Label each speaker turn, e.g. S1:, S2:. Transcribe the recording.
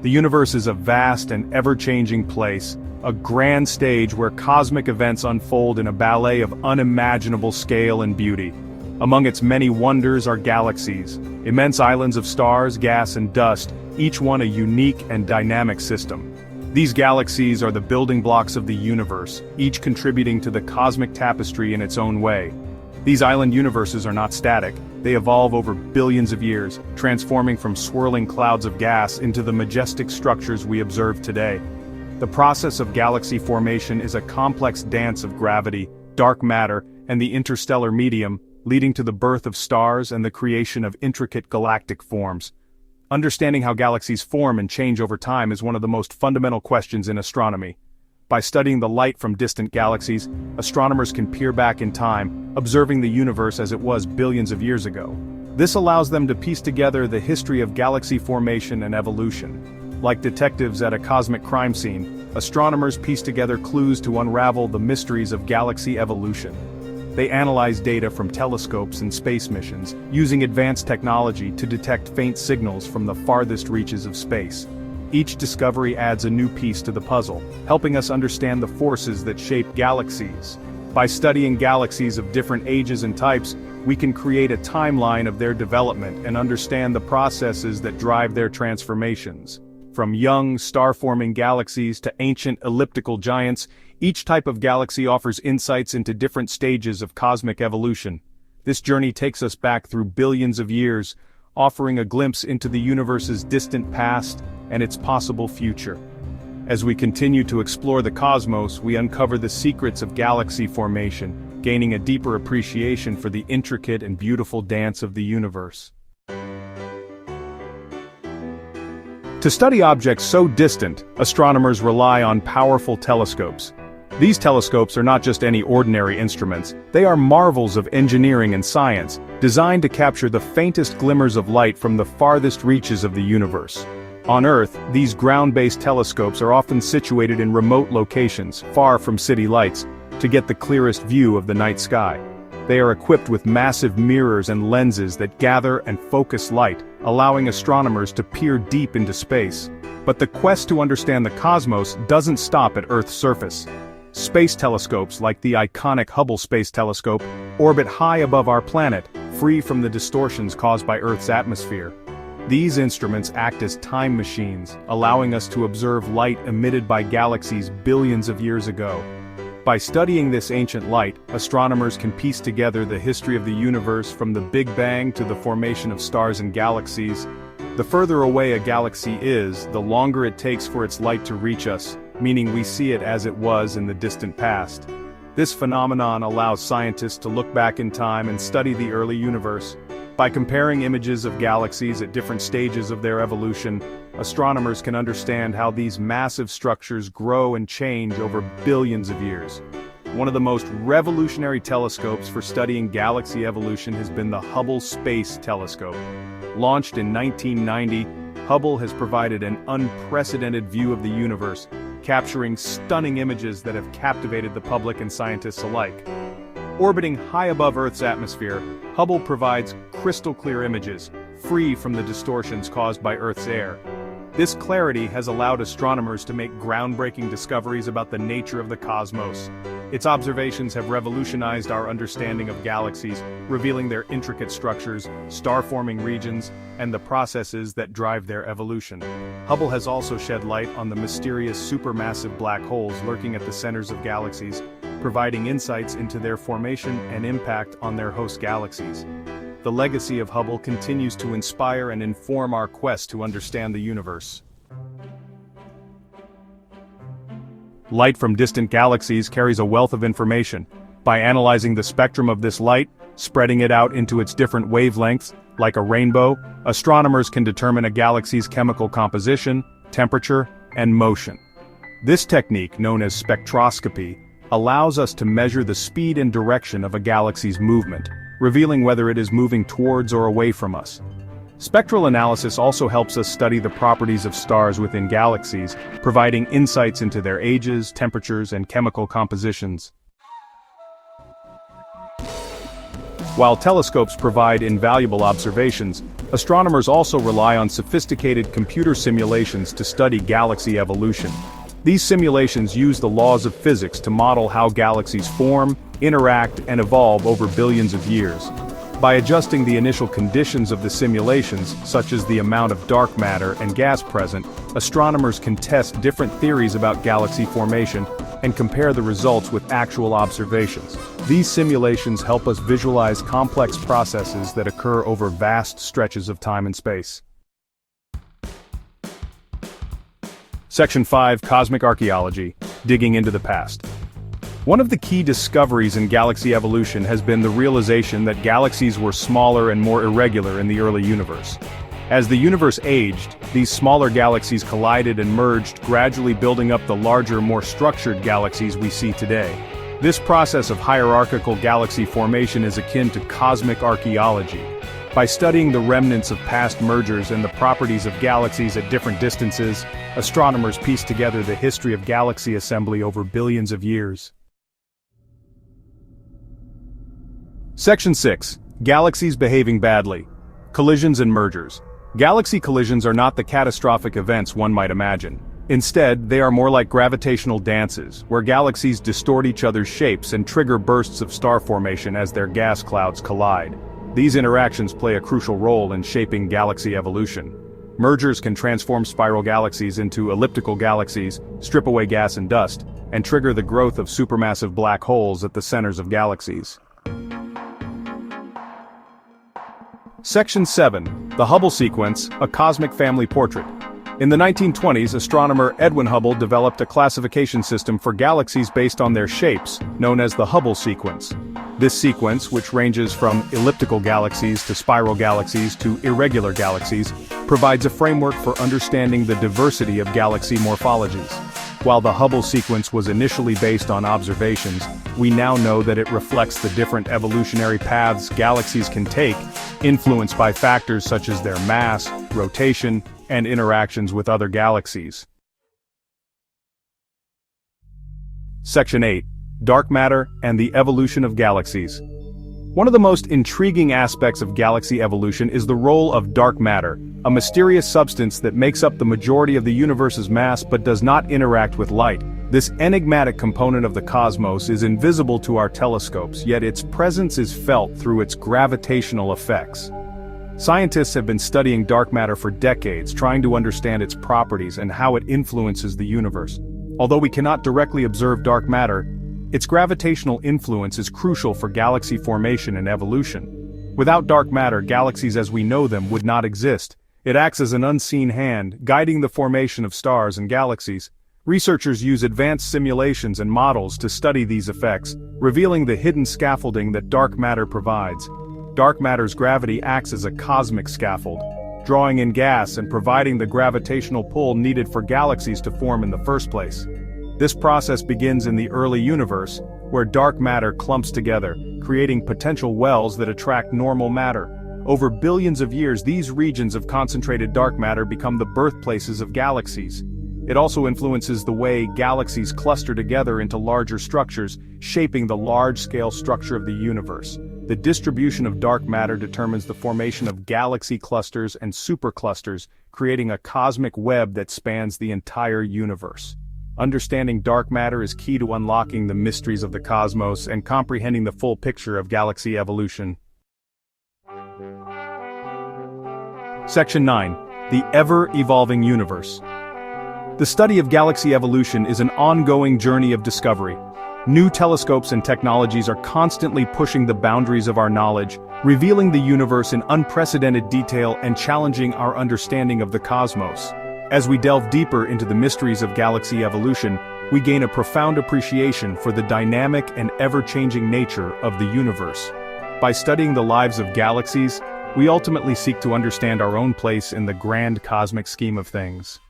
S1: The universe is a vast and ever-changing place, a grand stage where cosmic events unfold in a ballet of unimaginable scale and beauty. Among its many wonders are galaxies, immense islands of stars, gas and dust, each one a unique and dynamic system. These galaxies are the building blocks of the universe, each contributing to the cosmic tapestry in its own way. These island universes are not static, they evolve over billions of years, transforming from swirling clouds of gas into the majestic structures we observe today. The process of galaxy formation is a complex dance of gravity, dark matter, and the interstellar medium, leading to the birth of stars and the creation of intricate galactic forms. Understanding how galaxies form and change over time is one of the most fundamental questions in astronomy. By studying the light from distant galaxies, astronomers can peer back in time, observing the universe as it was billions of years ago. This allows them to piece together the history of galaxy formation and evolution. Like detectives at a cosmic crime scene, astronomers piece together clues to unravel the mysteries of galaxy evolution. They analyze data from telescopes and space missions, using advanced technology to detect faint signals from the farthest reaches of space. Each discovery adds a new piece to the puzzle, helping us understand the forces that shape galaxies. By studying galaxies of different ages and types, we can create a timeline of their development and understand the processes that drive their transformations. From young, star-forming galaxies to ancient elliptical giants, each type of galaxy offers insights into different stages of cosmic evolution. This journey takes us back through billions of years, offering a glimpse into the universe's distant past and its possible future. As we continue to explore the cosmos, we uncover the secrets of galaxy formation, gaining a deeper appreciation for the intricate and beautiful dance of the universe. To study objects so distant, astronomers rely on powerful telescopes. These telescopes are not just any ordinary instruments, they are marvels of engineering and science, designed to capture the faintest glimmers of light from the farthest reaches of the universe. On Earth, these ground-based telescopes are often situated in remote locations, far from city lights, to get the clearest view of the night sky. They are equipped with massive mirrors and lenses that gather and focus light, allowing astronomers to peer deep into space. But the quest to understand the cosmos doesn't stop at Earth's surface. Space telescopes like the iconic Hubble Space Telescope orbit high above our planet, free from the distortions caused by Earth's atmosphere. These instruments act as time machines, allowing us to observe light emitted by galaxies billions of years ago. By studying this ancient light, astronomers can piece together the history of the universe from the Big Bang to the formation of stars and galaxies. The further away a galaxy is, the longer it takes for its light to reach us, meaning we see it as it was in the distant past. This phenomenon allows scientists to look back in time and study the early universe. By comparing images of galaxies at different stages of their evolution, astronomers can understand how these massive structures grow and change over billions of years. One of the most revolutionary telescopes for studying galaxy evolution has been the Hubble Space Telescope. Launched in 1990, Hubble has provided an unprecedented view of the universe, capturing stunning images that have captivated the public and scientists alike. Orbiting high above Earth's atmosphere, Hubble provides crystal-clear images, free from the distortions caused by Earth's air. This clarity has allowed astronomers to make groundbreaking discoveries about the nature of the cosmos. Its observations have revolutionized our understanding of galaxies, revealing their intricate structures, star-forming regions, and the processes that drive their evolution. Hubble has also shed light on the mysterious supermassive black holes lurking at the centers of galaxies, providing insights into their formation and impact on their host galaxies. The legacy of Hubble continues to inspire and inform our quest to understand the universe. Light from distant galaxies carries a wealth of information. By analyzing the spectrum of this light, spreading it out into its different wavelengths, like a rainbow, astronomers can determine a galaxy's chemical composition, temperature, and motion. This technique, known as spectroscopy, allows us to measure the speed and direction of a galaxy's movement, revealing whether it is moving towards or away from us. Spectral analysis also helps us study the properties of stars within galaxies, providing insights into their ages, temperatures, and chemical compositions. While telescopes provide invaluable observations, astronomers also rely on sophisticated computer simulations to study galaxy evolution. These simulations use the laws of physics to model how galaxies form, interact, and evolve over billions of years. By adjusting the initial conditions of the simulations, such as the amount of dark matter and gas present, astronomers can test different theories about galaxy formation and compare the results with actual observations. These simulations help us visualize complex processes that occur over vast stretches of time and space. Section 5: Cosmic Archaeology, Digging into the Past. One of the key discoveries in galaxy evolution has been the realization that galaxies were smaller and more irregular in the early universe. As the universe aged, these smaller galaxies collided and merged, gradually building up the larger, more structured galaxies we see today. This process of hierarchical galaxy formation is akin to cosmic archaeology. By studying the remnants of past mergers and the properties of galaxies at different distances, astronomers piece together the history of galaxy assembly over billions of years. Section 6: Galaxies Behaving Badly, Collisions and Mergers. Galaxy collisions are not the catastrophic events one might imagine. Instead, they are more like gravitational dances, where galaxies distort each other's shapes and trigger bursts of star formation as their gas clouds collide. These interactions play a crucial role in shaping galaxy evolution. Mergers can transform spiral galaxies into elliptical galaxies, strip away gas and dust, and trigger the growth of supermassive black holes at the centers of galaxies. Section 7: The Hubble Sequence, a Cosmic Family Portrait. In the 1920s, astronomer Edwin Hubble developed a classification system for galaxies based on their shapes, known as the Hubble sequence. This sequence, which ranges from elliptical galaxies to spiral galaxies to irregular galaxies, provides a framework for understanding the diversity of galaxy morphologies. While the Hubble sequence was initially based on observations, we now know that it reflects the different evolutionary paths galaxies can take, influenced by factors such as their mass, rotation, and interactions with other galaxies. Section 8: Dark Matter and the Evolution of Galaxies. One of the most intriguing aspects of galaxy evolution is the role of dark matter, a mysterious substance that makes up the majority of the universe's mass but does not interact with light. This enigmatic component of the cosmos is invisible to our telescopes, yet its presence is felt through its gravitational effects. Scientists have been studying dark matter for decades, trying to understand its properties and how it influences the universe. Although we cannot directly observe dark matter, its gravitational influence is crucial for galaxy formation and evolution. Without dark matter, galaxies as we know them would not exist. It acts as an unseen hand, guiding the formation of stars and galaxies. Researchers use advanced simulations and models to study these effects, revealing the hidden scaffolding that dark matter provides. Dark matter's gravity acts as a cosmic scaffold, drawing in gas and providing the gravitational pull needed for galaxies to form in the first place. This process begins in the early universe, where dark matter clumps together, creating potential wells that attract normal matter. Over billions of years, these regions of concentrated dark matter become the birthplaces of galaxies. It also influences the way galaxies cluster together into larger structures, shaping the large-scale structure of the universe. The distribution of dark matter determines the formation of galaxy clusters and superclusters, creating a cosmic web that spans the entire universe. Understanding dark matter is key to unlocking the mysteries of the cosmos and comprehending the full picture of galaxy evolution. Section 9: The Ever-Evolving Universe. The study of galaxy evolution is an ongoing journey of discovery. New telescopes and technologies are constantly pushing the boundaries of our knowledge, revealing the universe in unprecedented detail and challenging our understanding of the cosmos. As we delve deeper into the mysteries of galaxy evolution, we gain a profound appreciation for the dynamic and ever-changing nature of the universe. By studying the lives of galaxies, we ultimately seek to understand our own place in the grand cosmic scheme of things.